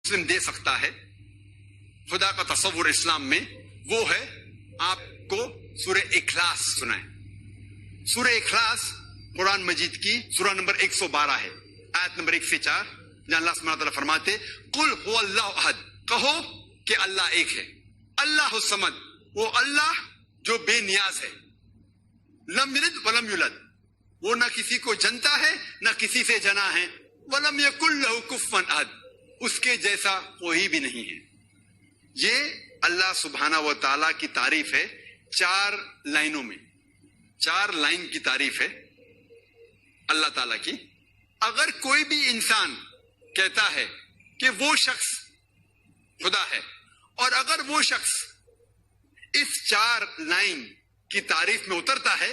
مسلم دے سکتا ہے خدا کا تصور اسلام میں، وہ ہے آپ کو سورہ اخلاص سنائیں۔ سورہ اخلاص قرآن مجید کی سورہ نمبر 112 ہے، آیت نمبر 1 سے 4، جہاں اللہ سبحانہ وتعالیٰ فرماتے قل هو اللہ احد، کہو کہ اللہ ایک ہے، اللہ الصمد، وہ اللہ جو بے نیاز ہے، لم یلد ولم یولد، وہ نہ کسی کو جنتا ہے نہ کسی سے جنا ہے، ولم یکن لہ کفوا احد، اس کے جیسا کوئی بھی نہیں ہے۔ یہ اللہ سبحانہ و تعالیٰ کی تعریف ہے 4 لائنوں میں، 4 لائن کی تعریف ہے اللہ تعالیٰ کی۔ اگر کوئی بھی انسان کہتا ہے کہ وہ شخص خدا ہے، اور اگر وہ شخص اس 4 لائن کی تعریف میں اترتا ہے،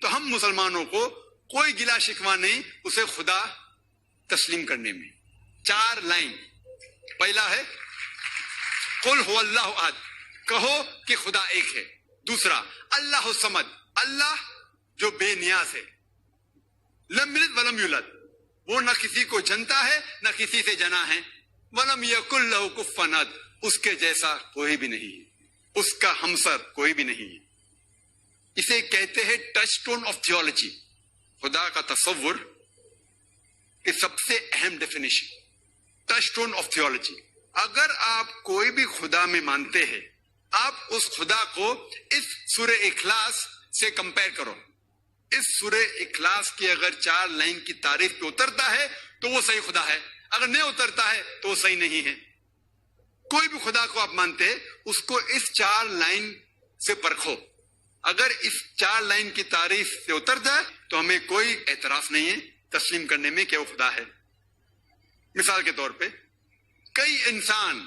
تو ہم مسلمانوں کو کوئی گلا شکوہ نہیں اسے خدا تسلیم کرنے میں۔ 4 لائن، پہلا ہے قل هو اللہ احد، کہو کہ خدا ایک ہے۔ دوسرا اللہ الصمد، اللہ جو بے نیاز ہے، لم یلد ولم یولد، وہ نہ کسی کو جنتا ہے نہ کسی سے جنا ہے، ولم یکن لہ کفوا احد، اس کے جیسا کوئی بھی نہیں ہے، اس کا ہمسر کوئی بھی نہیں ہے۔ اسے کہتے ہیں ٹچ سٹون آف تھیولوجی، خدا کا تصور کی سب سے اہم definition, touch stone of theology. اگر آپ کوئی بھی خدا میں مانتے ہیں، آپ اس خدا کو اس سورہ اخلاص سے کمپیئر کرو۔ اس سورہ اخلاص کی اگر 4 لائن کی تعریف پہ اترتا ہے تو وہ صحیح خدا ہے، اگر نہیں اترتا ہے تو وہ صحیح نہیں ہے۔ کوئی بھی خدا کو آپ مانتے ہیں، اس کو اس 4 لائن سے پرکھو، اگر اس 4 لائن کی تعریف سے اترتا ہے تو ہمیں کوئی اعتراف نہیں ہے تسلیم کرنے میں کہ وہ خدا ہے۔ مثال کے طور پہ کئی انسان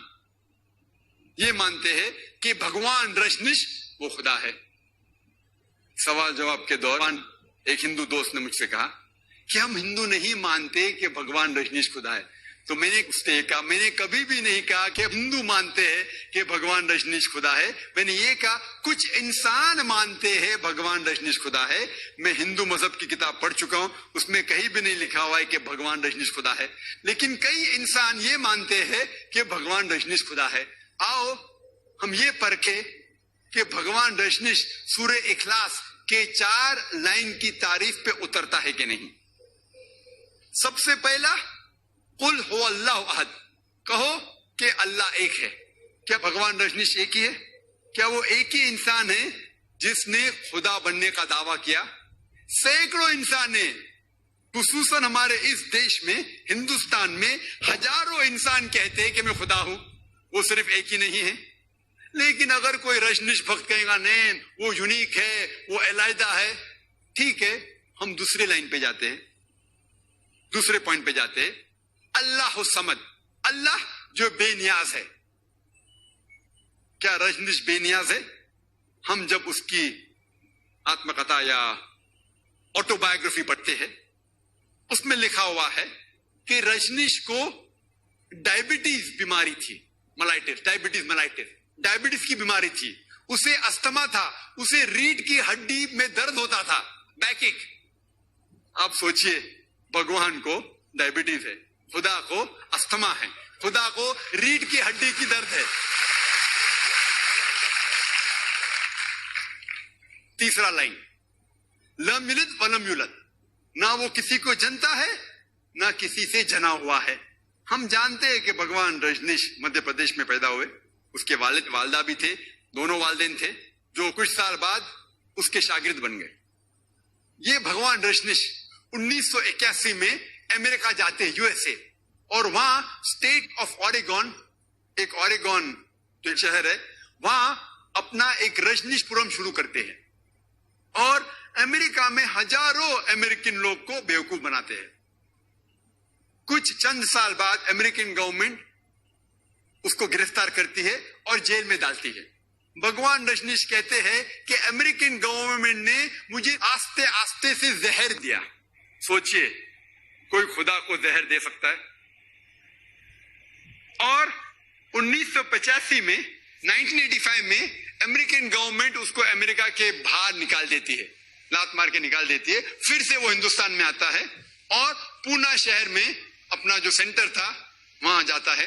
یہ مانتے ہیں کہ بھگوان رجنیش وہ خدا ہے۔ سوال جواب کے دوران ایک ہندو دوست نے مجھ سے کہا کہ ہم ہندو نہیں مانتے کہ بھگوان رجنیش خدا ہے۔ تو میں نے اس سے کہا، میں نے کبھی بھی نہیں کہا کہ ہندو مانتے ہیں کہ بھگوان رجنیش خدا ہے، میں نے یہ کہا کچھ انسان مانتے ہیں بھگوان رجنیش خدا ہے۔ میں ہندو مذہب کی کتاب پڑھ چکا ہوں، اس میں کہیں بھی نہیں لکھا ہوا ہے کہ بھگوان رجنیش خدا ہے، لیکن کئی انسان یہ مانتے ہیں کہ بھگوان رجنیش خدا ہے۔ آؤ ہم یہ پرکھیں کہ بھگوان رجنیش سورہ اخلاص کے 4 لائن کی تعریف پہ اترتا ہے کہ نہیں۔ سب سے پہلا قل هو اللہ احد، کہو کہ اللہ ایک ہے۔ کیا بھگوان رجنیش ایک ہی ہے؟ کیا وہ ایک ہی انسان ہے جس نے خدا بننے کا دعویٰ کیا؟ سینکڑوں انسان ہیں، خصوصاً ہمارے اس دیش میں ہندوستان میں ہزاروں انسان کہتے ہیں کہ میں خدا ہوں، وہ صرف ایک ہی نہیں ہے۔ لیکن اگر کوئی رجنیش بھکت کہے گا نہیں وہ یونیک ہے، وہ علیحدہ ہے، ٹھیک ہے، ہم دوسری لائن پہ جاتے ہیں، دوسرے پوائنٹ پہ جاتے ہیں، اللہ الصمد، اللہ جو بے نیاز ہے۔ کیا رجنیش بے نیاز ہے؟ ہم جب اس کی آتم کتھا یا آٹو بایوگرافی پڑھتے ہیں، اس میں لکھا ہوا ہے کہ رجنیش کو ڈائبٹیز بیماری تھی، ڈائبٹیز کی بیماری تھی، اسے استھما تھا، اسے ریڑھ کی ہڈی میں درد ہوتا تھا، بیک ایک۔ آپ سوچئے بھگوان کو ڈائبٹیز ہے، خدا کو استھما ہے، خدا کو ریڑھ کی ہڈی کی درد ہے۔ تیسرا لائن، لم یلد ولم یولد، نہ وہ کسی کو جنتا ہے نہ کسی سے جنا ہوا ہے۔ ہم جانتے ہیں کہ بھگوان رجنیش مدھیہ پردیش میں پیدا ہوئے، اس کے والد والدہ بھی تھے، دونوں والدین تھے جو کچھ سال بعد اس کے شاگرد بن گئے۔ یہ بھگوان رجنیش 1981 میں امریکہ جاتے ہیں، USA، اور وہاں اسٹیٹ آف اوریگون، ایک اوریگون جو شہر ہے، وہاں اپنا ایک رجنیش پورم شروع کرتے ہیں، اور امریکہ میں ہزاروں امریکن لوگ کو بیوقوف بناتے ہیں۔ کچھ چند سال بعد امریکن گورنمنٹ اس کو گرفتار کرتی ہے اور جیل میں ڈالتی ہے۔ بھگوان رجنیش کہتے ہیں کہ امریکن گورنمنٹ نے مجھے آستے آستے سے زہر دیا۔ سوچئے کوئی خدا کو زہر دے سکتا ہے؟ اور 1985 میں 1985 میں امریکن گورنمنٹ اس کو امریکہ کے باہر نکال دیتی ہے، لات مار کے نکال دیتی ہے، پھر سے وہ ہندوستان میں آتا ہے اور پونا شہر میں اپنا جو سینٹر تھا وہاں جاتا ہے۔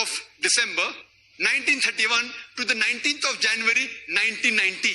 of December 1931 to the 19th of January 1990।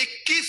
21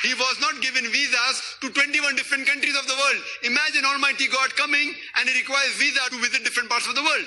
He was not given visas to 21 different countries of the world. Imagine Almighty God coming and he requires visa to visit different parts of the world.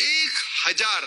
1000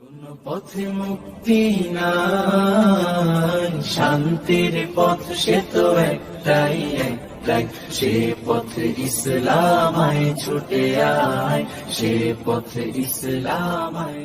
কোনো পথে মুক্তি নাই, শান্তির পথ সে তো একটাই, সে পথে ইসলাম আয় ছুটে আয়, সে পথে ইসলাম আয়।